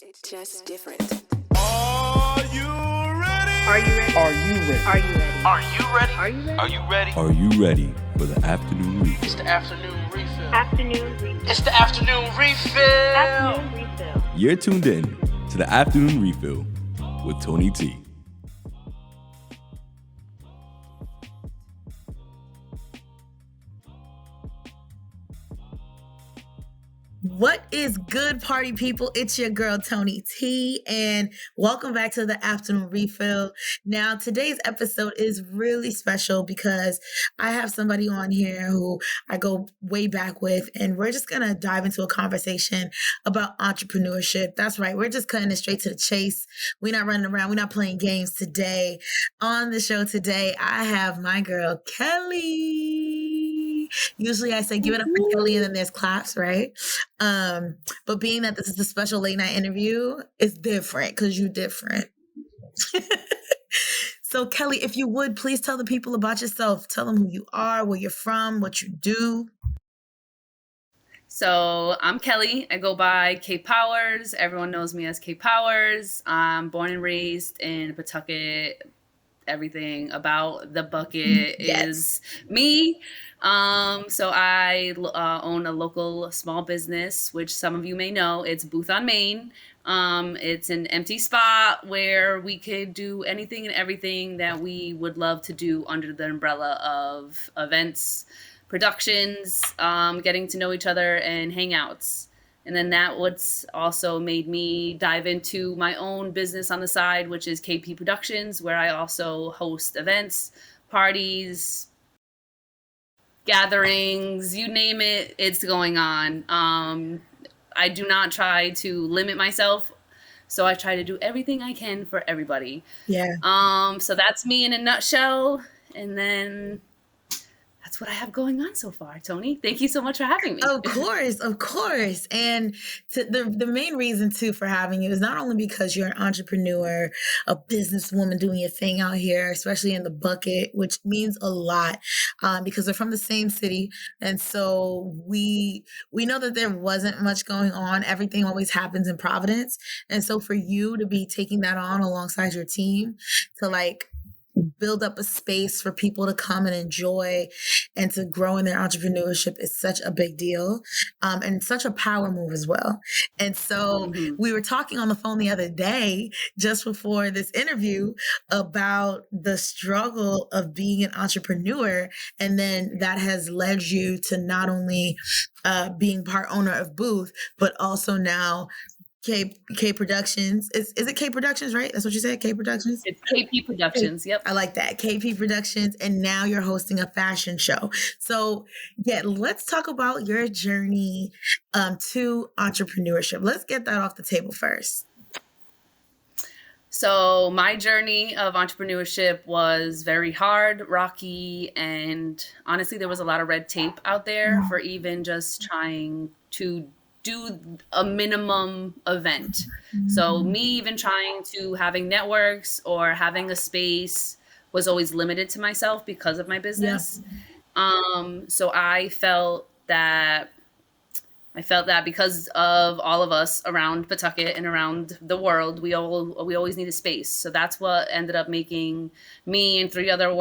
It's just different. Are you ready? Are you ready? Are you ready? Are you ready? Are you ready? Are you ready? Are you ready? Are you ready for the afternoon refill? It's the afternoon refill. Afternoon refill. It's the afternoon refill. Afternoon refill. You're tuned in to the afternoon refill with TONI T. What is good, party people? It's your girl, TONI T, and welcome back to the Afternoon Refill. Now, today's episode is really special because I have somebody on here who I go way back with, and we're just going to dive into a conversation about entrepreneurship. That's right. We're just cutting it straight to the chase. We're not running around. We're not playing games today. On the show today, I have my girl, Kelly. Usually I say give it up for Kelly and then there's claps, right? But being that this is a special late night interview, it's different because you're different. So Kelly, if you would, please tell the people about yourself. Tell them who you are, where you're from, what you do. So I'm Kelly. I go by K Powers. Everyone knows me as K Powers. I'm born and raised in Pawtucket. Everything about the bucket is me. So I own a local small business, which some of you may know. It's BOOTHE on Main. It's an empty spot where we could do anything and everything that we would love to do under the umbrella of events, productions, getting to know each other, and hangouts. And then that what's also made me dive into my own business on the side, which is KP Productions, where I also host events, parties, gatherings, you name it, it's going on. I do not try to limit myself, so I try to do everything I can for everybody. Yeah. So that's me in a nutshell, and then that's what I have going on so far. Toni, thank you so much for having me. Of course. And the main reason too for having you is not only because you're an entrepreneur, a businesswoman doing your thing out here, especially in the bucket, which means a lot because we're from the same city. And so we know that there wasn't much going on. Everything always happens in Providence. And so for you to be taking that on alongside your team to build up a space for people to come and enjoy and to grow in their entrepreneurship is such a big deal and such a power move as well. And so we were talking on the phone the other day, just before this interview, about the struggle of being an entrepreneur. And then that has led you to not only being part owner of Booth, but also now K Productions. Is it K Productions, right? That's what you said, K Productions? It's KP Productions, yep. I like that. KP Productions, and now you're hosting a fashion show. So yeah, let's talk about your journey to entrepreneurship. Let's get that off the table first. So my journey of entrepreneurship was very hard, rocky, and honestly, there was a lot of red tape out there for even just trying to do a minimum event. So me even trying to having networks or having a space was always limited to myself because of my business. So I felt that because of all of us around Pawtucket and around the world, we always need a space. So that's what ended up making me and three other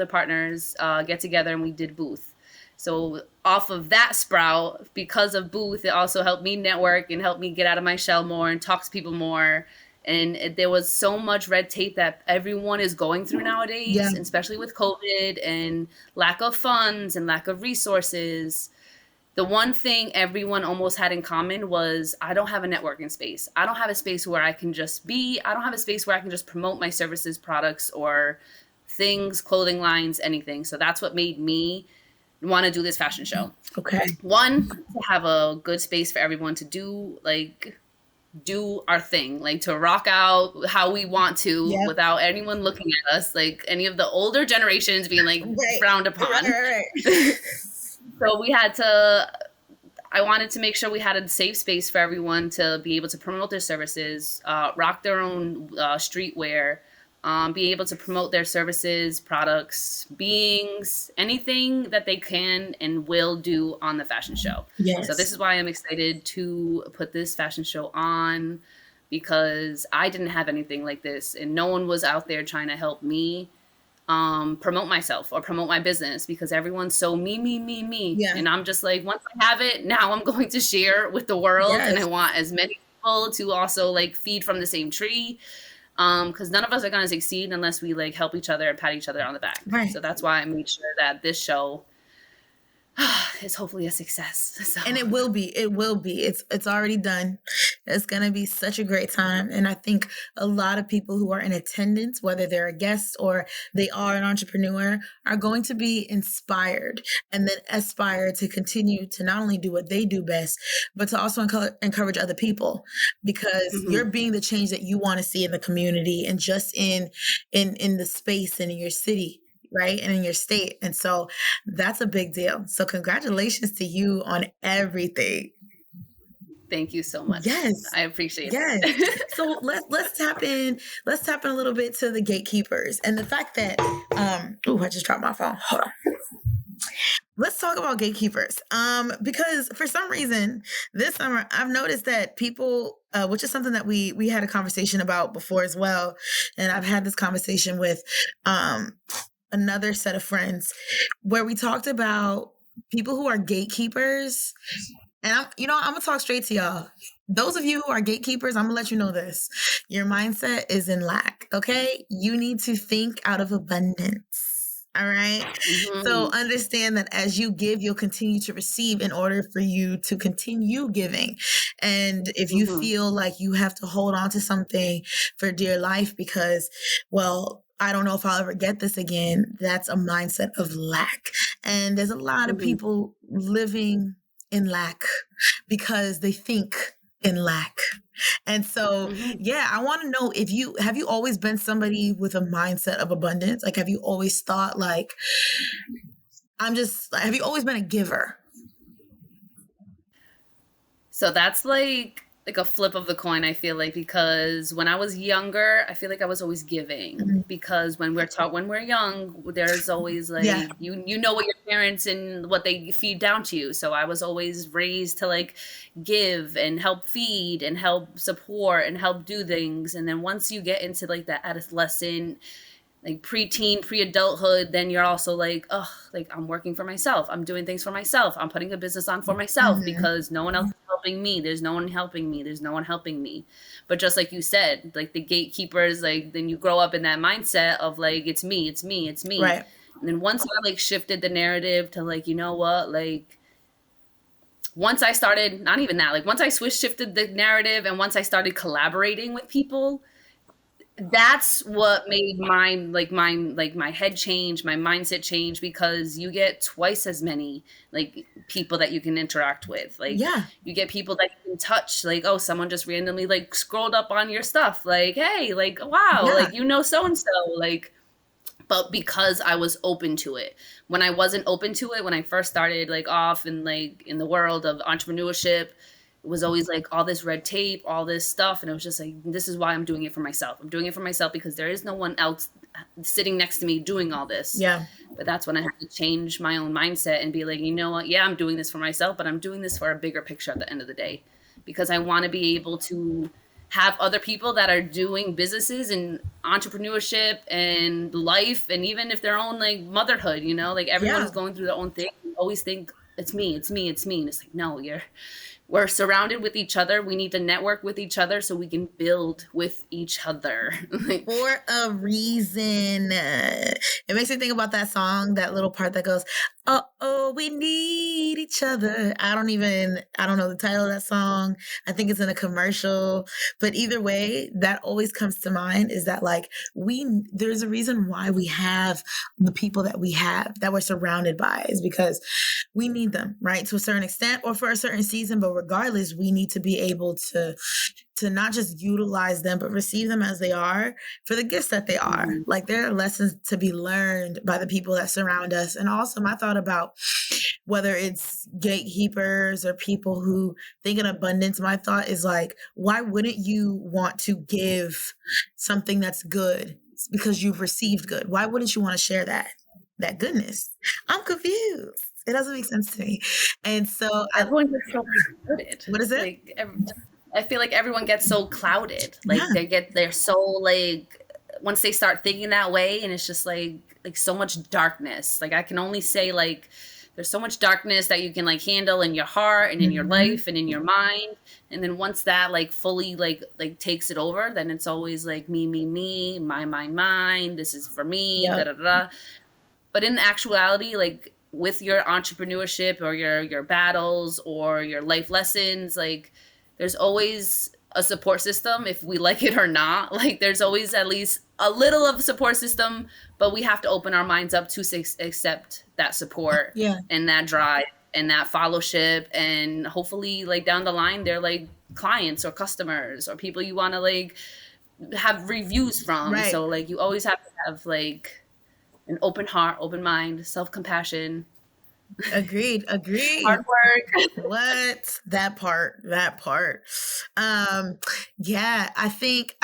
partners get together, and we did Booth. So off of that sprout, because of Booth, it also helped me network and helped me get out of my shell more and talk to people more. And there was so much red tape that everyone is going through nowadays, especially with COVID and lack of funds and lack of resources. The one thing everyone almost had in common was, I don't have a networking space. I don't have a space where I can just be. I don't have a space where I can just promote my services, products, or things, clothing lines, anything. So that's what made me want to do this fashion show. Okay. One, to have a good space for everyone to do our thing, to rock out how we want to without anyone looking at us, like any of the older generations being frowned upon. Right. So I wanted to make sure we had a safe space for everyone to be able to promote their services, rock their own streetwear, be able to promote their services, products, beings, anything that they can and will do on the fashion show. So this Yes. is why I'm excited to put this fashion show on, because I didn't have anything like this and no one was out there trying to help me promote myself or promote my business, because everyone's so me. Yeah. And I'm just like, once I have it, now I'm going to share with the world. And I Yes. want as many people to also like feed from the same tree. Because none of us are going to succeed unless we like help each other and pat each other on the back. Right. So that's why I made sure that this show is hopefully a success. So. And it will be. It will be. It's already done. It's gonna be such a great time. And I think a lot of people who are in attendance, whether they're a guest or they are an entrepreneur, are going to be inspired and then aspire to continue to not only do what they do best, but to also encourage other people, because you're being the change that you want to see in the community and just in the space and in your city. Right. And in your state. And so that's a big deal. So congratulations to you on everything. Thank you so much. Yes. I appreciate Yes. it. So let's tap in a little bit to the gatekeepers and the fact that I just dropped my phone. Hold on. Let's talk about gatekeepers. Because for some reason this summer I've noticed that people, which is something that we had a conversation about before as well. And I've had this conversation with another set of friends where we talked about people who are gatekeepers. And I'm gonna talk straight to y'all. Those of you who are gatekeepers, I'm gonna let you know this. Your mindset is in lack. Okay. You need to think out of abundance. All right. So understand that as you give, you'll continue to receive in order for you to continue giving. And if you feel like you have to hold on to something for dear life because, well, I don't know if I'll ever get this again, that's a mindset of lack. And there's a lot of people living in lack because they think in lack. And so, yeah, I want to know have you always been somebody with a mindset of abundance? Like, have you always thought like, have you always been a giver? So that's like a flip of the coin, I feel like, because when I was younger, I feel like I was always giving, because when we're young, there's always like, you know what your parents and what they feed down to you. So I was always raised to like give and help feed and help support and help do things. And then once you get into like that adolescent, like preteen, pre-adulthood, then you're also like, oh, like I'm working for myself. I'm doing things for myself. I'm putting a business on for myself because no one else is helping me. There's no one helping me. There's no one helping me. But just like you said, like the gatekeepers, like then you grow up in that mindset of like, it's me. Right. And then once I like shifted the narrative to like, you know what, like once I started, not even that, like once I shifted the narrative and once I started collaborating with people, that's what made my head change, my mindset change, because you get twice as many like people that you can interact with. Like you get people that you can touch, like, oh, someone just randomly like scrolled up on your stuff, like, hey, like, wow, like, you know, so and so, like, but because I was open to it. When I wasn't open to it, when I first started like off in like in the world of entrepreneurship, it was always like all this red tape, all this stuff. And it was just like, this is why I'm doing it for myself. I'm doing it for myself because there is no one else sitting next to me doing all this. Yeah. But that's when I had to change my own mindset and be like, you know what? Yeah, I'm doing this for myself, but I'm doing this for a bigger picture at the end of the day, because I want to be able to have other people that are doing businesses and entrepreneurship and life, and even if their own like motherhood, you know, like everyone's going through their own thing. You always think it's me. And it's like, no, we're surrounded with each other. We need to network with each other so we can build with each other. For a reason. It makes me think about that song, that little part that goes, oh, we need each other. I don't know the title of that song. I think it's in a commercial. But either way, that always comes to mind, is that like there's a reason why we have the people that we have, that we're surrounded by, is because we need them, right? To a certain extent or for a certain season. But regardless, we need to be able to not just utilize them, but receive them as they are for the gifts that they are. Like, there are lessons to be learned by the people that surround us. And also my thought about whether it's gatekeepers or people who think in abundance, my thought is like, why wouldn't you want to give something that's good because you've received good. Why wouldn't you want to share that goodness? I'm confused. It doesn't make sense to me. And so Everyone gets so clouded. What is it? Like, I feel like everyone gets so clouded. Like Yeah. they're so like, once they start thinking that way, and it's just like so much darkness. Like I can only say like, there's so much darkness that you can like handle in your heart and in your life and in your mind. And then once that like fully like takes it over, then it's always like me, mine. This is for me. Yep. Da da da. But in actuality, like with your entrepreneurship or your battles or your life lessons, like there's always a support system if we like it or not. Like there's always at least a little of a support system, but we have to open our minds up to accept that support and that drive and that fellowship. And hopefully like down the line, they're like clients or customers or people you want to like have reviews from. Right. So like you always have to have like an open heart, open mind, self-compassion. Agreed. Hard work. What? That part. Yeah, I think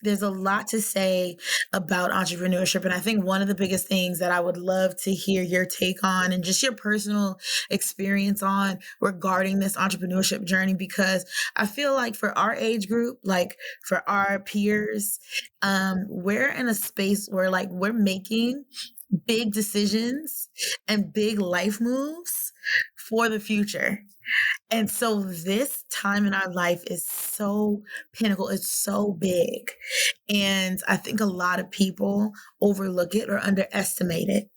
there's a lot to say about entrepreneurship. And I think one of the biggest things that I would love to hear your take on and just your personal experience on regarding this entrepreneurship journey, because I feel like for our age group, like for our peers, we're in a space where like we're making big decisions and big life moves for the future. And so this time in our life is so pinnacle. It's so big. And I think a lot of people overlook it or underestimate it.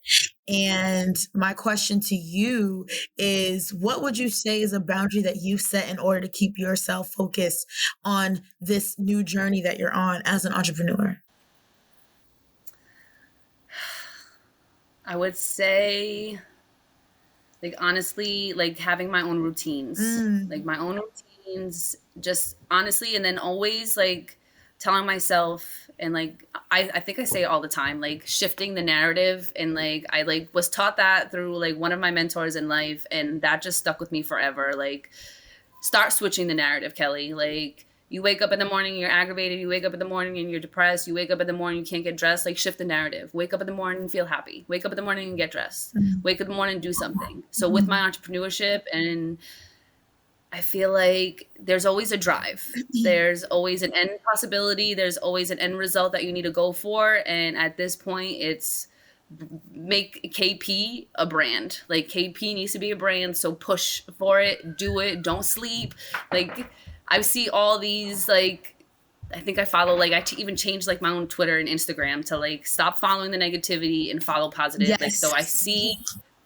And my question to you is, what would you say is a boundary that you've set in order to keep yourself focused on this new journey that you're on as an entrepreneur? I would say, like, honestly, like having my own routines, just honestly, and then always like telling myself, and like, I think I say it all the time, like shifting the narrative. And like, I like was taught that through like one of my mentors in life, and that just stuck with me forever. Like, start switching the narrative, Kelly. Like, you wake up in the morning, you're aggravated. You wake up in the morning and you're depressed. You wake up in the morning, you can't get dressed. Like, shift the narrative. Wake up in the morning and feel happy. Wake up in the morning and get dressed. Wake up in the morning and do something. So with my entrepreneurship, and I feel like there's always a drive. There's always an end possibility. There's always an end result that you need to go for. And at this point, it's make KP a brand. Like, KP needs to be a brand. So push for it. Do it. Don't sleep. Like, I see all these, like, I think I follow, like, even changed, like, my own Twitter and Instagram to, like, stop following the negativity and follow positive. Yes. Like, so I see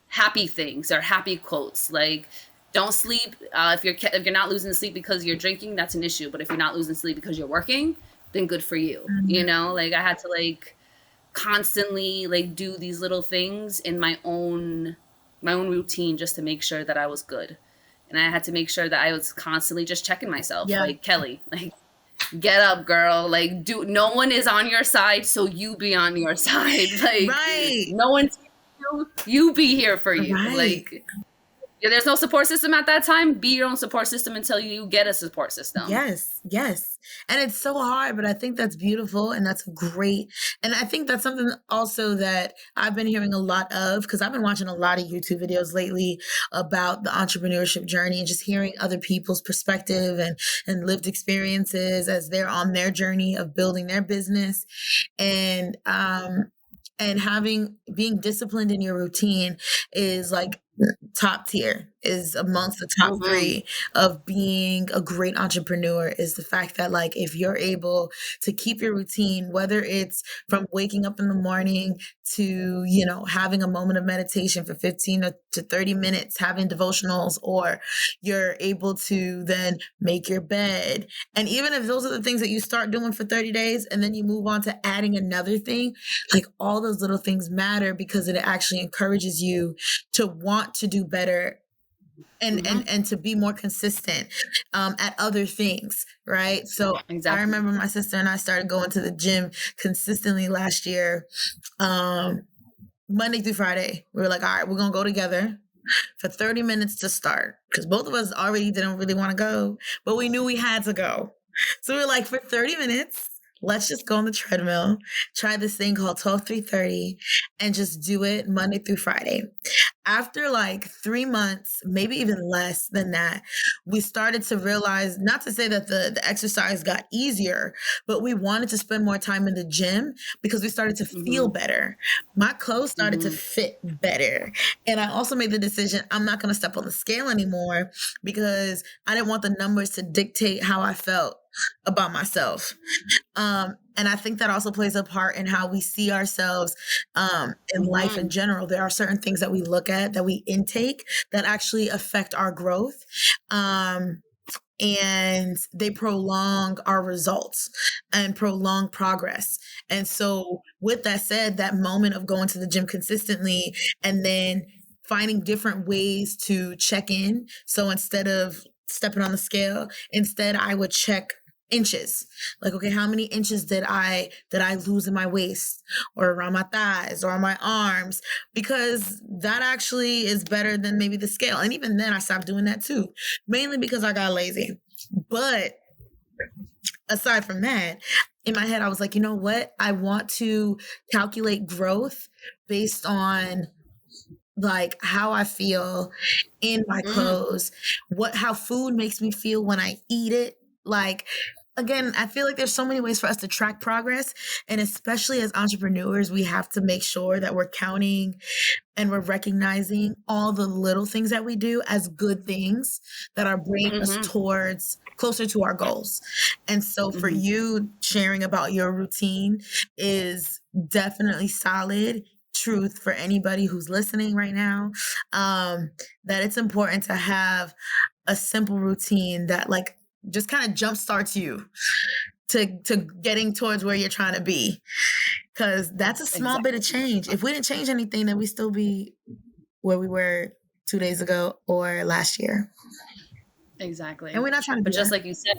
happy things or happy quotes. Like, don't sleep. If you're not losing sleep because you're drinking, that's an issue. But if you're not losing sleep because you're working, then good for you. You know, like, I had to, like, constantly, like, do these little things in my own routine just to make sure that I was good. And I had to make sure that I was constantly just checking myself. Yeah. Like, Kelly, like, get up, girl. Like, no one is on your side, so you be on your side. Like, Right. no one's you be here for you. Right. Like, if there's no support system at that time, be your own support system until you get a support system. Yes. And it's so hard, but I think that's beautiful, and that's great. And I think that's something also that I've been hearing a lot of, because I've been watching a lot of YouTube videos lately about the entrepreneurship journey and just hearing other people's perspective and lived experiences as they're on their journey of building their business. And being disciplined in your routine is like top tier, is amongst the top three of being a great entrepreneur, is the fact that, like, if you're able to keep your routine, whether it's from waking up in the morning to, you know, having a moment of meditation for 15 to 30 minutes, having devotionals, or you're able to then make your bed. And even if those are the things that you start doing for 30 days and then you move on to adding another thing, like, all those little things matter because it actually encourages you to want to do better and to be more consistent at other things, right? So Exactly. I remember my sister and I started going to the gym consistently last year, Monday through Friday. We were like, all right, we're going to go together for 30 minutes to start, because both of us already didn't really want to go, but we knew we had to go. So we were like, for 30 minutes, let's just go on the treadmill, try this thing called 12-3-30, and just do it Monday through Friday. After like 3 months, maybe even less than that, we started to realize, not to say that the exercise got easier, but we wanted to spend more time in the gym because we started to feel better. My clothes started to fit better. And I also made the decision, I'm not going to step on the scale anymore because I didn't want the numbers to dictate how I felt about myself. And I think that also plays a part in how we see ourselves in life in general. There are certain things that we look at, that we intake, that actually affect our growth. And they prolong our results and prolong progress. And so with that said, that moment of going to the gym consistently and then finding different ways to check in. So instead of stepping on the scale, instead I would check inches. Like, okay, how many inches did I lose in my waist or around my thighs or on my arms? Because that actually is better than maybe the scale. And even then I stopped doing that too, mainly because I got lazy. But aside from that, in my head, I was like, you know what? I want to calculate growth based on like how I feel in my clothes, how food makes me feel when I eat it. Like, again, I feel like there's so many ways for us to track progress. And especially as entrepreneurs, we have to make sure that we're counting and we're recognizing all the little things that we do as good things that are bringing us towards closer to our goals. And so for you, sharing about your routine is definitely solid truth for anybody who's listening right now, that it's important to have a simple routine that like just kind of jump starts you to getting towards where you're trying to be. Because that's a small bit of change. If we didn't change anything, then we still be where we were 2 days ago or last year. Exactly. And we're not trying to But do just that. like you said,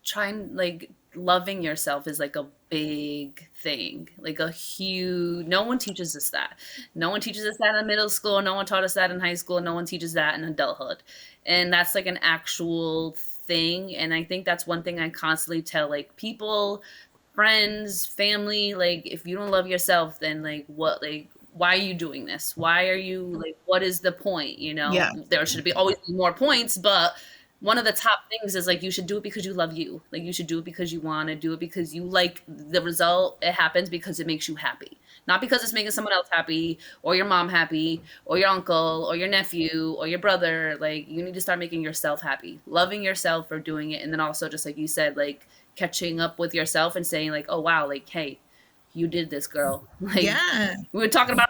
trying like loving yourself is like a big thing, like a huge, no one teaches us that. No one teaches us that in middle school. No one taught us that in high school. No one teaches that in adulthood. And that's like an actual thing. And I think that's one thing I constantly tell like people, friends, family, like if you don't love yourself, then like what, like why are you doing this? Why are you like, what is the point? You know, Yeah. there should be always be more points, but one of the top things is like you should do it because you love you. Like you should do it because you want to do it because you like the result. It happens because it makes you happy, not because it's making someone else happy or your mom happy or your uncle or your nephew or your brother. Like you need to start making yourself happy, loving yourself for doing it. And then also just like you said, like catching up with yourself and saying like, oh wow, like, hey, you did this, girl. Like Yeah. we were talking about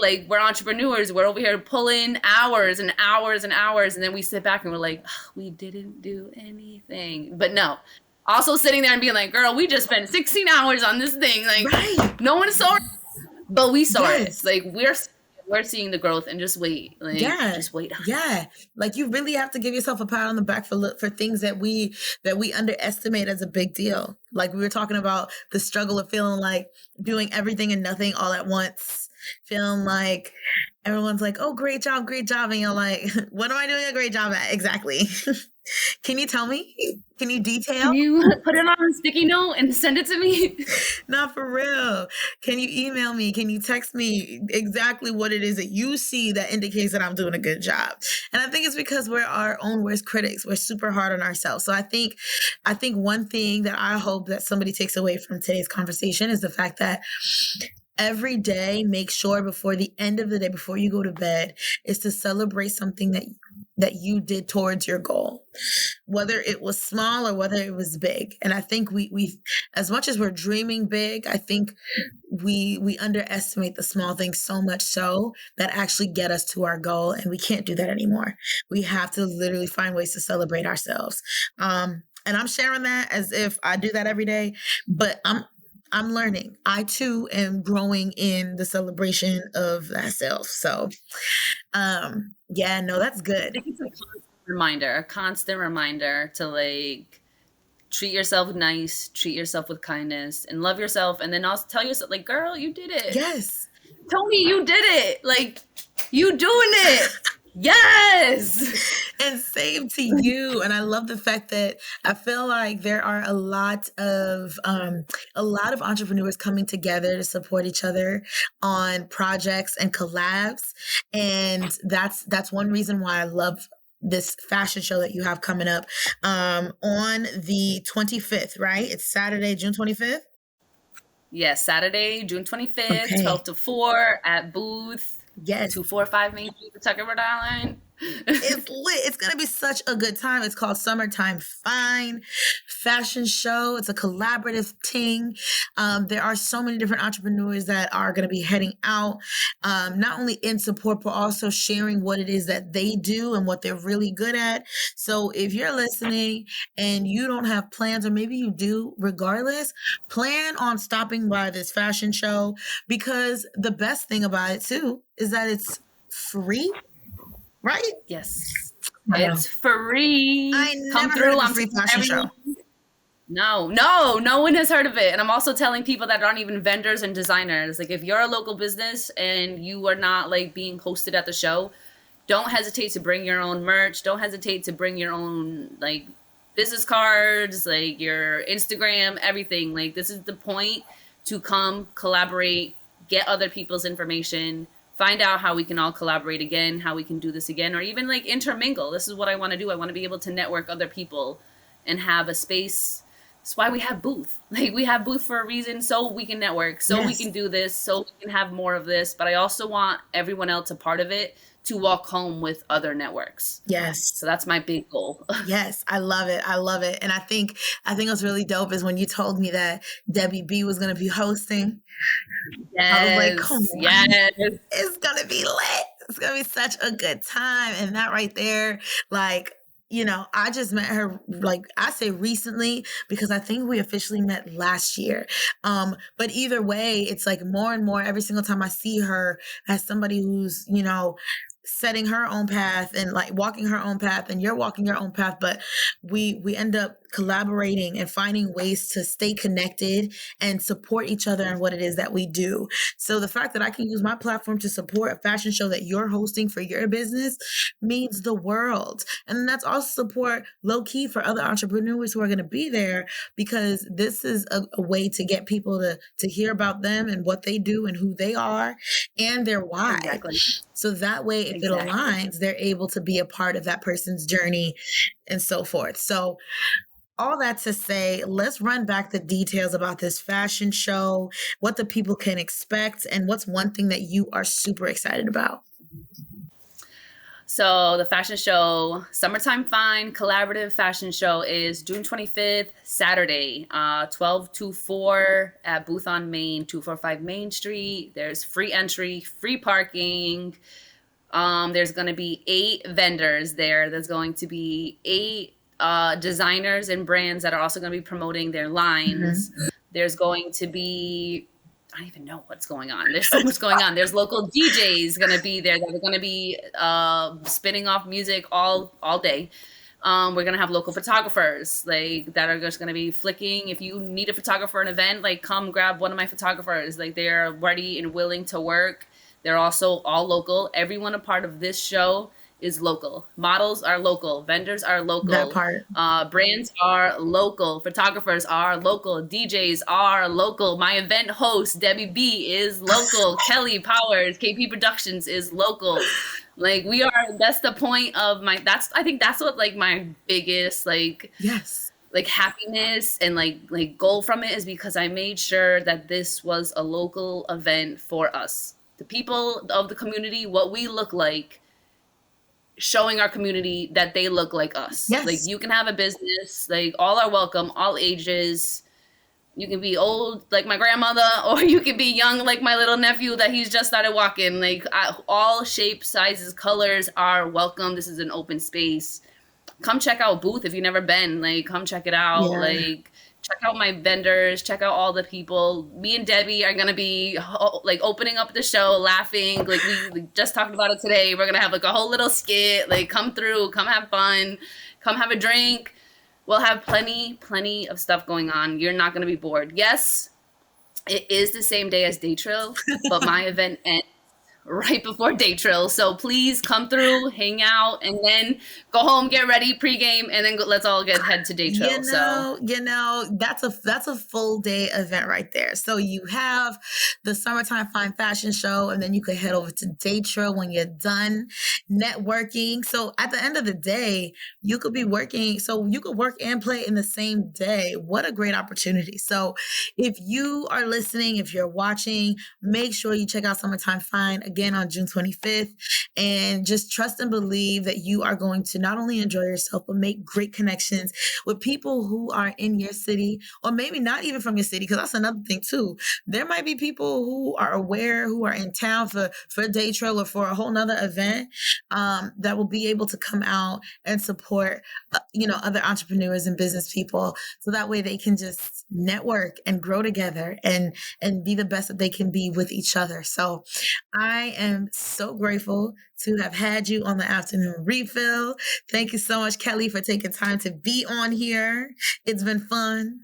like we're entrepreneurs, we're over here pulling hours and hours and hours, and then we sit back and we're like, oh, we didn't do anything. But no, also sitting there and being like, girl, we just spent 16 hours on this thing. Like Right. no one saw it, but we saw Yes. it. Like we're seeing the growth, and just wait. Like just wait. Yeah. Like you really have to give yourself a pat on the back for things that we underestimate as a big deal. Like we were talking about the struggle of feeling like doing everything and nothing all at once, feeling like everyone's like, oh, great job. And you're like, what am I doing a great job at? Exactly. Can you tell me? Can you detail? Can you put it on a sticky note and send it to me? Not for real. Can you email me? Can you text me exactly what it is that you see that indicates that I'm doing a good job? And I think it's because we're our own worst critics. We're super hard on ourselves. So I think one thing that I hope that somebody takes away from today's conversation is the fact that every day, make sure before the end of the day, before you go to bed, is to celebrate something that you did towards your goal, whether it was small or whether it was big. And I think we as much as we're dreaming big, I think we underestimate the small things so much so that actually get us to our goal. And we can't do that anymore. We have to literally find ways to celebrate ourselves. And I'm sharing that as if I do that every day, but I'm learning. I too am growing in the celebration of that self. So, yeah, no, that's good. I think it's a constant reminder to like treat yourself nice, treat yourself with kindness, and love yourself. And then also tell yourself, like, girl, you did it. Yes. Tony, you did it. Like, you doing it. Yes. And same to you. And I love the fact that I feel like there are a lot of entrepreneurs coming together to support each other on projects and collabs. And that's one reason why I love this fashion show that you have coming up on the 25th, right? It's Saturday, June 25th. Yes, Saturday, June 25th, Okay. 12 to 4 at Booth, Yes. 245 Main Street, Pawtucket, Rhode Island. It's lit. It's going to be such a good time. It's called Summertime Fine Fashion Show. It's a collaborative thing. There are so many different entrepreneurs that are going to be heading out, not only in support, but also sharing what it is that they do and what they're really good at. So if you're listening and you don't have plans, or maybe you do, regardless, plan on stopping by this fashion show, because the best thing about it too is that it's free. Right? Yes. I know. It's free. I Come never through. heard of a I'm free telling fashion everyone. show. No one has heard of it. And I'm also telling people that aren't even vendors and designers, like if you're a local business and you are not like being hosted at the show, don't hesitate to bring your own merch. Don't hesitate to bring your own like business cards, like your Instagram, everything. Like this is the point to come collaborate, get other people's information, find out how we can all collaborate again, how we can do this again, or even like intermingle. This is what I want to do. I want to be able to network other people and have a space. That's why we have Booth. Like we have Booth for a reason, so we can network, so we Yes. can do this, so we can have more of this. But I also want everyone else a part of it to walk home with other networks. Yes. So that's my big goal. Yes. I love it. I love it. And I think what's really dope is when you told me that Debbie B was going to be hosting. I was like, come on. Yes. It's going to be lit. It's going to be such a good time. And that right there, like, you know, I just met her, like I say recently, because I think we officially met last year. But either way, it's like more and more every single time I see her as somebody who's, you know, setting her own path and like walking her own path, and you're walking your own path, but we end up collaborating and finding ways to stay connected and support each other in what it is that we do. So the fact that I can use my platform to support a fashion show that you're hosting for your business means the world. And that's also support low key for other entrepreneurs who are going to be there, because this is a way to get people to hear about them and what they do and who they are and their why. Exactly. So that way, if it aligns, they're able to be a part of that person's journey and so forth. So all that to say, let's run back the details about this fashion show, what the people can expect, and what's one thing that you are super excited about. So the fashion show, Summertime Fine Collaborative Fashion Show, is June 25th, Saturday, 12 to 4 at Booth on Main, 245 Main Street. There's free entry, free parking. There's going to be 8 vendors there. There's going to be 8 designers and brands that are also going to be promoting their lines. Mm-hmm. There's going to be, I don't even know what's going on. There's so much going on. There's local DJs going to be there that are going to be spinning off music all day. We're going to have local photographers like that are just going to be flicking. If you need a photographer for an event, like come grab one of my photographers. Like they're ready and willing to work. They're also all local. Everyone a part of this show is local. Models are local. Vendors are local. That part. Brands are local. Photographers are local. DJs are local. My event host, Debbie B, is local. Kelly Powers, KP Productions, is local. Like we are, that's the point of I think that's what like my biggest yes, like happiness and like goal from it is, because I made sure that this was a local event for us. The people of the community, what we look like, showing our community that they look like us. Yes. Like you can have a business, like all are welcome, all ages. You can be old like my grandmother, or you can be young like my little nephew that he's just started walking. Like all shapes, sizes, colors are welcome. This is an open space. Come check out Booth if you've never been. Like come check it out. Yeah. Like check out my vendors, check out all the people. Me and Debbie are gonna be like opening up the show, laughing. Like we just talked about it today. We're gonna have like a whole little skit. Like come through, come have fun, come have a drink. We'll have plenty of stuff going on. You're not gonna be bored. Yes, it is the same day as Day Trill, but my event ends right before day trill. So please come through, hang out, and then go home, get ready, pregame, and then let's all head to day trill. That's a full day event right there. So you have the Summertime Fine Fashion Show, and then you could head over to day trill when you're done networking. So at the end of the day, you could be working. So you could work and play in the same day. What a great opportunity. So if you are listening, if you're watching, make sure you check out Summertime Fine again on June 25th, and just trust and believe that you are going to not only enjoy yourself, but make great connections with people who are in your city, or maybe not even from your city, because that's another thing too. There might be people who are aware, who are in town for a day trail or for a whole nother event, that will be able to come out and support, other entrepreneurs and business people. So that way they can just network and grow together and be the best that they can be with each other. So I am so grateful to have had you on the afternoon refill. Thank you so much, Kelly, for taking time to be on here. It's been fun.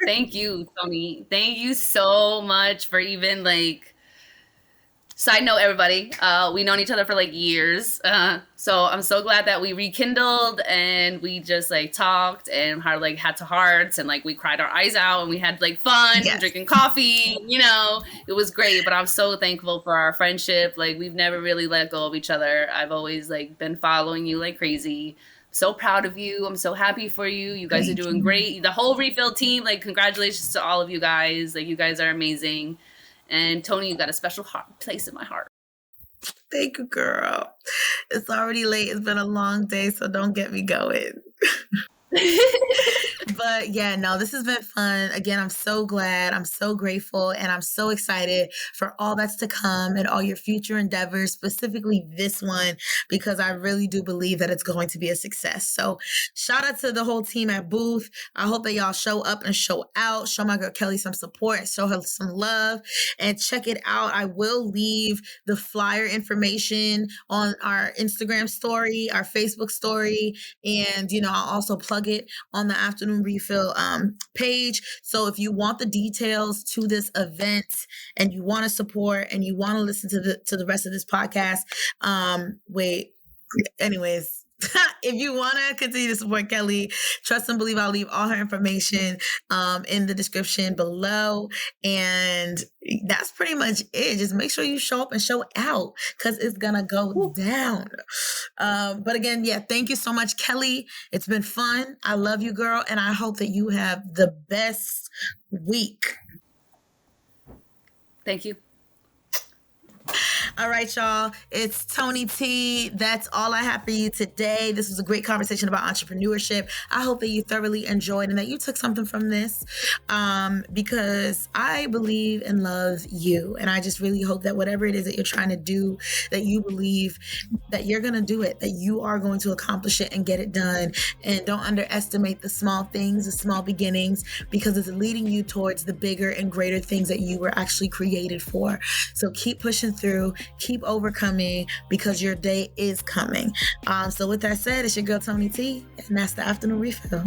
Thank you, Toni. Thank you so much for even side note, everybody, we known each other for years. So I'm so glad that we rekindled and we just talked and had to hearts, and we cried our eyes out, and we had fun, Yes. drinking coffee, it was great. But I'm so thankful for our friendship. We've never really let go of each other. I've always been following you like crazy. So proud of you. I'm so happy for you. You guys are doing great. The whole refill team, congratulations to all of you guys. You guys are amazing. And Toni, you got a special place in my heart. Thank you, girl. It's already late. It's been a long day, so don't get me going. But yeah, no, this has been fun. Again, I'm so glad. I'm so grateful. And I'm so excited for all that's to come and all your future endeavors, specifically this one, because I really do believe that it's going to be a success. So shout out to the whole team at Booth. I hope that y'all show up and show out, show my girl Kelly some support, show her some love, and check it out. I will leave the flyer information on our Instagram story, our Facebook story, and, I'll also plug it on the Afternoon Refill page. So if you want the details to this event and you want to support and you want to listen to the rest of this podcast, anyways, if you want to continue to support Kelly, trust and believe I'll leave all her information in the description below. And that's pretty much it. Just make sure you show up and show out, because it's going to go down. But again, thank you so much, Kelly. It's been fun. I love you, girl. And I hope that you have the best week. Thank you. All right, y'all. It's TONI T. That's all I have for you today. This was a great conversation about entrepreneurship. I hope that you thoroughly enjoyed and that you took something from this, because I believe and love you. And I just really hope that whatever it is that you're trying to do, that you believe that you're going to do it, that you are going to accomplish it and get it done. And don't underestimate the small things, the small beginnings, because it's leading you towards the bigger and greater things that you were actually created for. So keep pushing through, keep overcoming, because your day is coming. So with that said, it's your girl TONI T, and that's the Afternoon Refill.